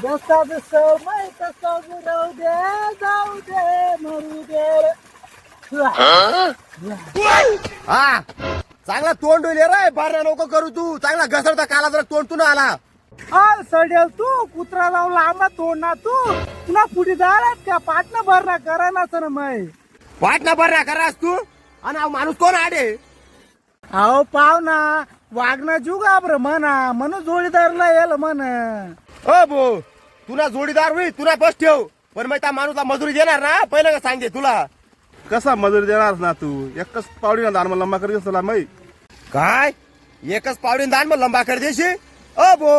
जसा समय तसा राहू दे, जाऊ दे, मरू दे. हा चांगला तोंड होईल रे बारा नको करू तू चांगला घसरता काला जरा तोंड तू ना आला सडेल तू कुत्रा लावून लांबा तोड ना तू तुला पुढे जाणार का पाटणा भरणा करा ना सर मै वाट ना बरं करास तू आणि हा माणूस कोण आडे अहो पाव ना वागणं जीव घाबर म्हणा म्हणून जोडीदारला येल म्हण. हो भो तुला जोडीदार होई तुला बस ठेव पण मग त्या माणूसला मजुरी देणार ना पहिलं का सांगे तुला कसा मजुरी देणार ना तू एकच पावडी ना दान मला लंबा करी तुला मै काय एकच पावडीन दान मग लंबा कर देशी अ भो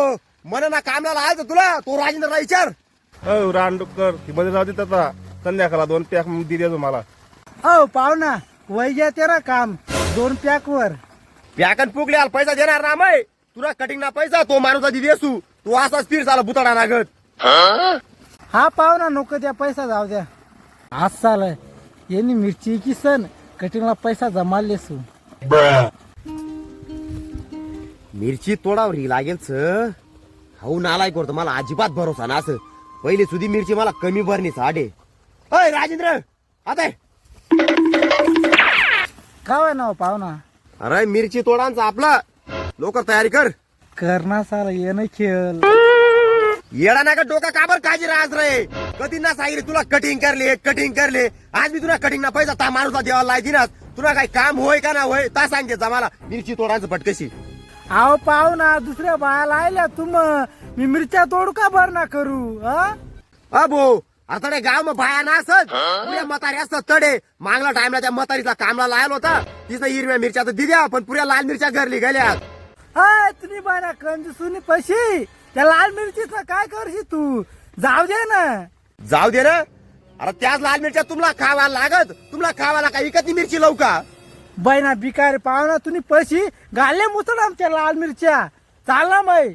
म्हण ना कामला आलं तुला तो राजेंद्रला विचार हो रानडुक्कर ती मध्ये राहते त्याचा संध्याकाळला 2 पॅक दिली मला. अहो पाव ना वय घ्या तेरा काम 2 पॅक वर प्याकन पुकले आला पैसा देणार ना मै तुला कटिंग ना पैसा तो माणूस दिदी असू तू असाच फिर साला बुताडा लागत हा पाव ना नको द्या पैसा जाऊ द्या आज चालय यांनी मिरची की सण कटिंगला पैसा जमाले सु मिरची तोडावर ही लागेल हाऊ नालाय करतो मला अजिबात भरोसा ना असं पहिली सुधी मिरची मला कमी भरणी साडे अय राजेंद्र आता काय ना पाव ना अरे मिरची तोडांचा आपला लोक तयारी कर ना साला येणं खेळ येडा ना का डोका काबर काजी राज रे कधी ना सांगितले तुला कटिंग करले आज मी तुला कटिंग ना पैसा ता माणूसला देवाला लायची ना तुला काही काम होय का ना होय ता सांगते मला मिरची तोडांचं पटकशी अहो पाव ना दुसऱ्या बायाला आल्या तुम मी मिरच्या तोडू का भर ना करू अबो आता गाव मग बाया ना असत पुऱ्या म्हातारी असतात तडे मागला टाइमला त्या म्हातारीचा कामला लायल होता तिथं हिरव्या मिरच्या तर दिल्या पण पुऱ्या लाल मिरच्या घरली गेल्या तुम्ही बाना कंजूसुनी पशी त्या लाल मिरचीच काय करशी तू जाऊ दे ना जाऊ दे ना अरे त्याच लाल मिरच्या तुम्हाला खावा लागत तुम्हाला खावाला का विकत मिरची लावू का बैना भिकारी पाहुणा तुम्ही पशी घाले मुसड आमच्या लाल मिरच्या चाल ना मै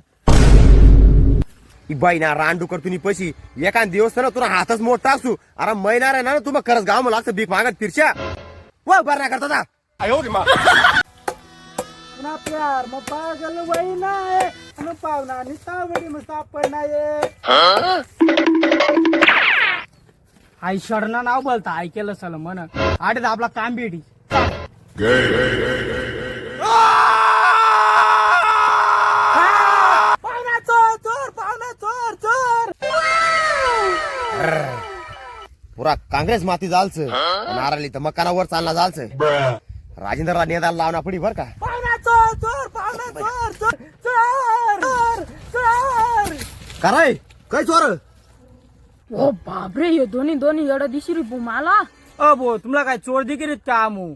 बाई ना रानडुकर तुम्ही पशी एखाद दिवस ना तुला हातच मोठा असू अरे महिना आहे ना तुम्हाला खरंच गाव मला लागतं भीक मागत फिरच्या व बरं ना करता पुन्हा प्यार मग पागल वही नाही पाहुणा आणि सावडी मग सापड नाही आई शडना नाव बोलता ऐकेलं चल म्हण आडे आपला काम बेडी पाहुणा चोर चोर पाहुणा चोर चोर पुरा काँग्रेस माती जालच नारळी तर मकानावर चालला जालच राजेंद्रला नेदाला लावणार पडी बर का पाहुणा चोर चोर पाहुणा चोर चोर चोर चोर कराय काय चोर ओ बापरे हे दोन्ही एवढा दिशी रे मला अबो तुमला काय चोर दिकीरीत का आमू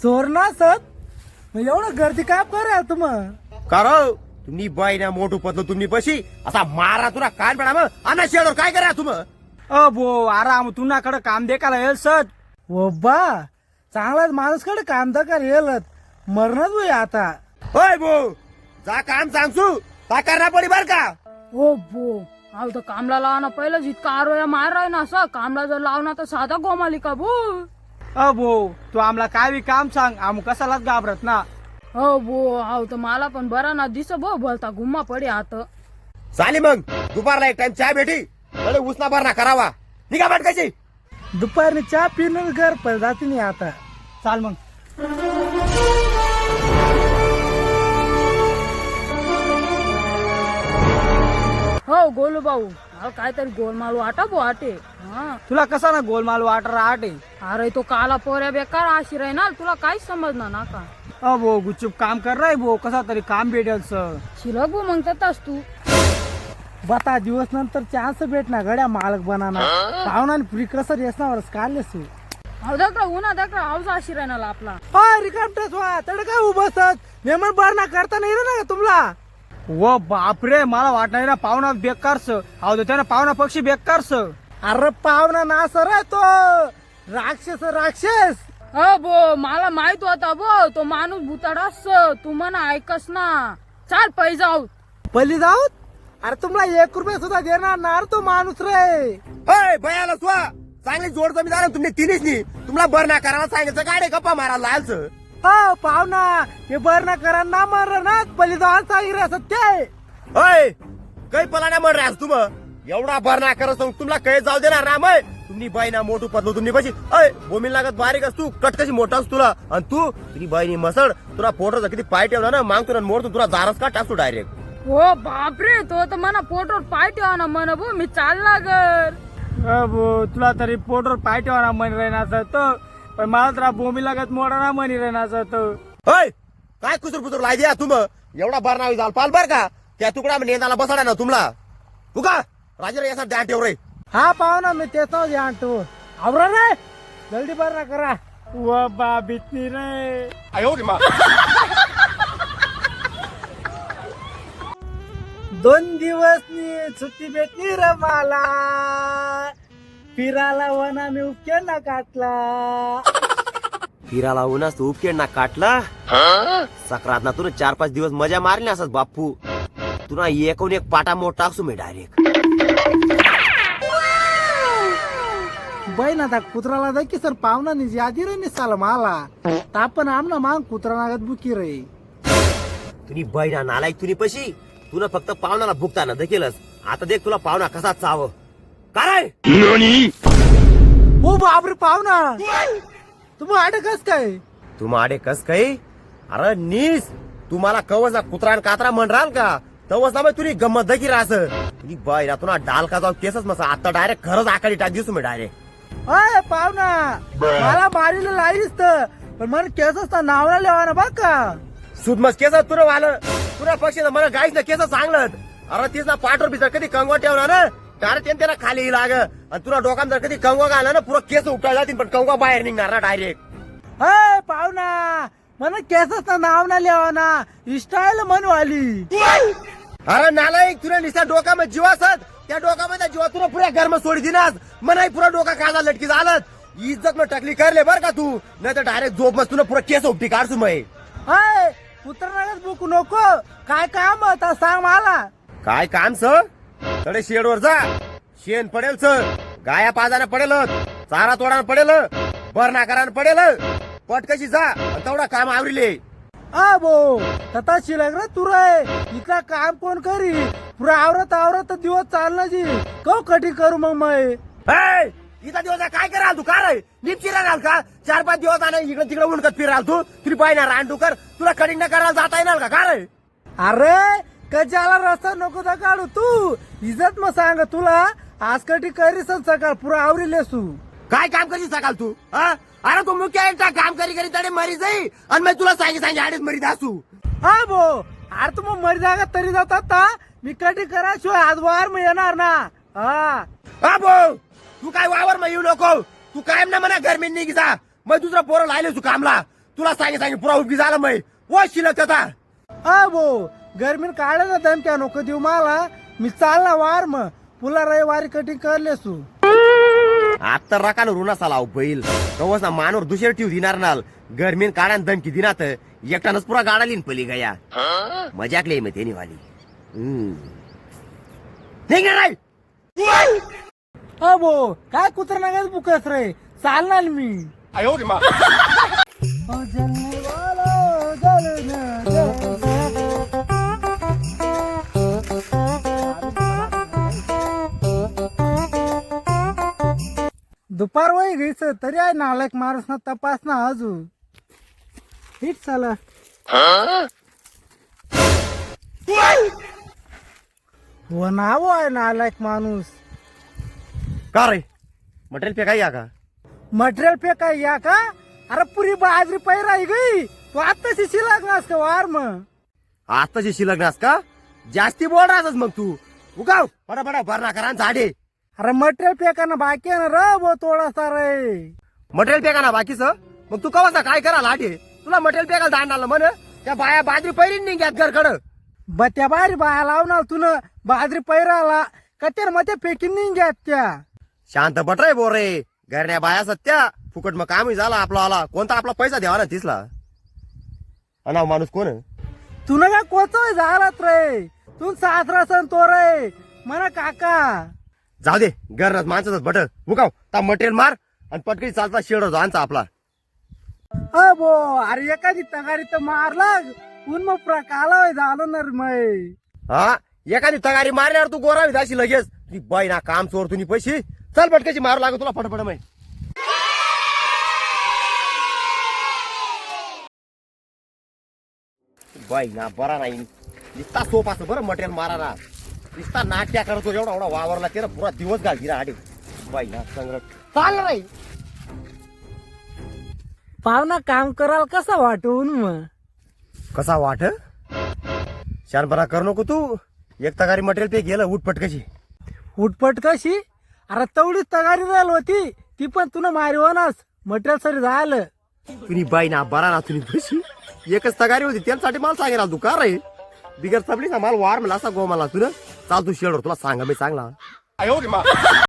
चोर ना सत एवढं गर्दी काय करा तुम कराव तुम्ही बाई ना मोठू पतलो तुम्ही पशी असा मारा तुला कान पडा मग अन्ना शेडवर काय करा तुम अबो आराम तुनाकडे काम देखायला येल सत ओ बा चांगलाच माणूसकडे काम दकार येलत मरणच होय आता होय भो जा काम सांगसू काय करणार पडी बर का ओ बो अहो तर कामला लावना पहिलंच इतका आरोया मार आहे ना असं कामला जर लावना तर साधा गोमाली का भो अबो तू आमला काय बी काम सांग आम कसालाच घाबरत ना हो बो अहो तर मला पण बरा ना दिस भो बोलता घुम्मा पडे आता चाली मग दुपारला एक टाइम चहा भेटी थोडे उसना भरणा करावा निघा बाट कशी दुपारने चहा पिणं घर पण जाते नाही आता चाल मग हो गोलू भाऊ अहो काहीतरी गोलमाल वाटा भो आटे हा तुला कसा ना गोलमाल वाटर आटे अरे तो काला पोऱ्या बेकार आशी राहणार तुला काहीच समजणार ना का अबो गुपचूप काम कर रहा भो कसा तरी काम भेटेल सर शिलक भो मग ततास तू बता दिवस नंतर चान्स भेटना गड्या मालक बनाना पाहुणा पुरी कसर येसनावर काढलेस अहो दकरा उन्हा दकरा आवाज आशी राहणार आपला रिकामटेस वा तड काय उभसत नेमन भरणा करता नाही ना तुमला व बापरे मला वाटणार ना पाहुणा बेकारस अहो त्यानं पाहुणा पक्षी बेकारस अरे पाहुणा ना सर तो राक्षस हो बो मला माहित होता बो तो माणूस भुताडास तू म्हणा ऐकस ना चाल पै जाऊ पल्ली जाऊ अरे तुम्हाला 1 रुपया सुद्धा देणार ना तो माणूस रे होय बयाला स्वा चांगली जोड जमीदार तुम्ही तिनेच नाही तुम्हाला भरणा करायला सांगितलं गाडे गप्पा मारायला लालच हो पाहुणा हे भरणा करा ना मर ना पल्ली जाऊ सांगितलं सत्य होय काही पलाना म्हण राहस तुम एवढा भरणा करत तुमला काही जाऊ देणार राम आहे तुम्ही बाईना मोठू पदलो तुम्ही बशी अय भूमी लागत बारीक तू कट कशी मोठा असतो तुला आणि तू तुझी बाईनी मसड तुला पोटाचा किती पाय ठेवला ना मागतो ना मोडतो तुला दारच का टाकतो डायरेक्ट हो बापरे तो तर मना पोटवर पाय ठेवा ना म्हण भो मी चालला घर अबो तुला तरी पोटवर पाय ठेवा म्हणी राहणार तर पण मला तर भूमी लागत मोडा ना म्हणी राहणार तर अय काय कुसूर पुसूर लाई द्या तुम एवढा भरणा जाल पाल बर का त्या तुकडा नेंदाला बसाडा ना तुम्हाला तू का राजा याचा ध्यान ठेव रे हा पाहू ना मी तेच ध्यान ठेवू आवरा रे जल्दी भरणा करा व बा भीतनी रे 哎呦我的妈！ 2 दिवस सुट्टी भेटली रे मला फिरायला वना मी उपकेर ना काटला फिरायला उन्हास तू उपकेड ना काटला सक्रात ना तुला 4-5 दिवस मजा मारली असत बाप्पू तुला एकूण एक पाटा मोठा टाकसू मी डायरेक्ट बहीण आता कुत्राला दाखी सर पाहुणा नि यादी रे निसाल मला तापन आमना मांग कुत्रा नागत बुकी रे तुनी बैना नालायक तुनी पशी तुला फक्त पाहुणाला भुगताना देखीलच आता देख तुला पाहुणा कसा चाव काय ओ बापरे पाहुणा तुम्ही अडकस काय तू माडे कस काही अरे नीस तुम्हाला कवचा कुत्रा आणि कात्रा म्हण राल का तवस ना तुनी गंमत दकी रास तुझी बैना तुला डाल का जाऊ केसच मसा आता डायरेक्ट खरंच आकाडी टाक दिसू मी डायरेक्ट अय पाहुणा मला मारीला लाईस तर पण मला केसच नावला लेवाना बघ का सुदमस केस तुला वालं तुला पक्षी मला गाईच ना केस चांगलं अरे तीच ना पाठवर बिचार कधी कंगवा ठेवला ना डायरेक्ट त्यांना खाली लाग आणि तुला डोकान जर कधी कंगवा घाला ना पुरा केस उपटायला जातील पण कंगवा बाहेर निघणार ना डायरेक्ट अय पाहुणा मला केसच नाव ना लेवाना स्टाईल म्हणू आली अरे नालायक तुला निसा डोकामध्ये जीव असत त्या डोकामध्ये जीवा तुला पुऱ्या घर सोडी दिनास मनाई पुरा डोका काढा लटकी झालत इज्जत मग टकली करले बर का तू नाही तर डायरेक्ट झोप मस्त तुला पुरा केस उपटी काढसू मै अय कुत्रा बुकू नको काय काम आता सांग मला काय काम स तडे शेडवर जा शेण पडेल स गाया पाजाना पडेल चारा तोडाना पडेल भरणा करायला पडेल पट कशी जा आणि तेवढा काम आवरिले बो तथा शिलक रे तू रे इथला काम कोण करी पुरा आवरत आवरत दिवस चालना जी कौ कठी करू मग मैं इथं दिवस काय कराल तू काय निपची राहाल का 4-5 दिवस आला इकडे तिकडे उनकत फिराल तू तुरी पाहिजे रांडू कर तुला कटिंग करायला जाता येणार का काय अरे कजाला रस्ता नको दा काढू तू इज्जत मग सांग तुला आज कटी करीस सकाळ पुरा आवरी लेसू काय काम कशी सकाल तू हा अरे तू मुख्य एकटा काम करी करी तडे मरी जाई आणि मी तुला सांगे आडीच मरी दासू बो अरे तू मग मरी जागा तरी जातात ना मी कटी करा शिवाय आज वार मग येणार ना हा भाऊ तू काय वावर मग येऊ नको तू कायम ना म्हणा गरमी निघी जा मग दुसरा पोरं लायले तू कामला तुला सांगे पुरा उभी झाला मग वो शिलक आता बो गर्मीन काढायला धमक्या नको देऊ मला मी चालला वार मग पुला रविवारी कटिंग करलेसू आता रकान रुना लाव बैल कवच ना मानवर दुसरे ठेव दिनार नाल गरमीन काढान धमकी दिनात एकटानच पुरा गाडा लिन पली गया मजाकले मग तेनी वाली नाही बो काय कुत्रा नागाच बुकस रे चालणार मी 哎呦我的妈！ दुपार वय घ्यायच तरी आहे नालायक माणूस ना तपास ना अजून हीच चला हो नाव आहे नालायक माणूस का रे मटेरियल पे काय का मटेरियल पे काय या का अरे पुरी बाजरी पैराई गई तू आता शिशी लागणार का वार मग आताची शिल्लक नास का जास्ती बोल राहतस मग तू उगाव बडा बडा भरणा करा झाडे अरे मटेरियल पे का ना बाकी आहे ना रे बो थोडासा रे मटेरियल पे का ना बाकीच मग तू कवासा काय करा लाटे तुला मटेरियल पे का दांड आलं म्हण त्या बाया बाजरी पैरीन नाही घ्यात घरकडं बत्या बारी बाया लावणार तुन बाजरी पैराला कतेर मध्ये फेकीन नाही घ्यात त्या शांत बट रे बोरे घरण्या बाया सत्या फुकट मग कामही झाला आपला आला कोणता आपला पैसा द्यावा ना तिसला अनाव माणूस कोण तुन का कोचोय झालात रे तू सासरा सण तो रे म्हणा काका जाऊ दे घरनाच माणसाच बट उगाव ता मटेरियल मार आणि पटकन चालता शेड जाणचा आपला बो अरे एखादी तगारी तर मारला ऊन मग पुरा काला झालं ना रे मै हा एखादी तगारी मारल्यावर तू गोरावी जाशी लगेच तुझी बाई ना काम चोर तुम्ही पैसे चल पटकाची मारू लागत तुला फटफट माहिती बाई ना बरा नाही निस्ता सोप असं बरं मटेरियल मारा ना निस्ता नाट्या करतो एवढा एवढा वावरला ते पुरा दिवस घाल गिरा आडे बाई ना संग्रह चाललं नाही पाहुणा काम कराल कसा वाटून मग कसा वाट शानपणा करू नको तू एक तगारी मटेरियल पे गेलं उठपट कशी उठपट कशी अरे तेवढीच तगारी राहिली होती ती पण तुला मारवणच मटेरियल सरी झालं तुम्ही बाई ना बरा ना तुम्ही कशी एकच तगारी होती त्यांच्यासाठी मला सांगेल तू का रे बिगर सबली ना मला वार मला असा गो मला तुला चाल तू शेडवर तुला सांगा मी चांगला